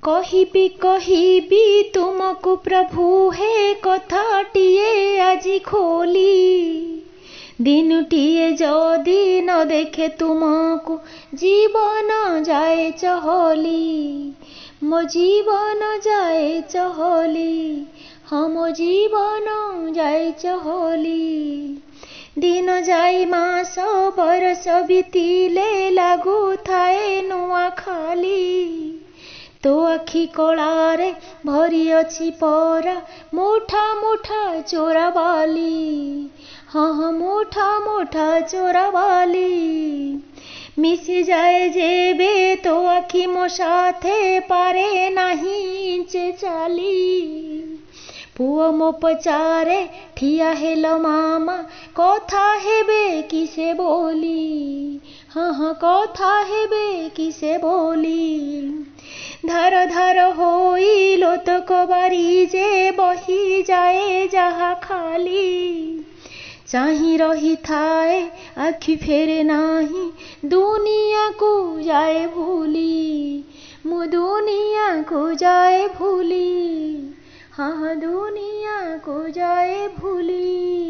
कहिबी कहिबी तुमको प्रभु हे कथाटिए आजि खोली। दिनटिए जदि न देखे तुमको जीवन जाए चहली। मो जीवन जाए चहली, हाँ मो जीवन जाए चहली। दिन जाई मास बरस बीतिले लागू थाए नुआ खाली। तो आखि कलारे भरी अछि परा मुठा मुठा चोरा बाली। हाँ हाँ मुठा मुठा चोरा बाली। मिसी जाए जेबे तो आखि मो साथे पारे नहीं चे चाली। पुओ मो पचारे ठिया हेलो मामा कथा हेबे किसे बोली। हाँ हाँ कथा हेबे किसे बोली। धार धार होई लोतक बारी जे बही जाए जहा खाली। चाही रही थाए आखि फेरे नाही दुनिया को जाए भूली। मु दुनिया को जाए भूली। हाँ दुनिया को जाए भूली।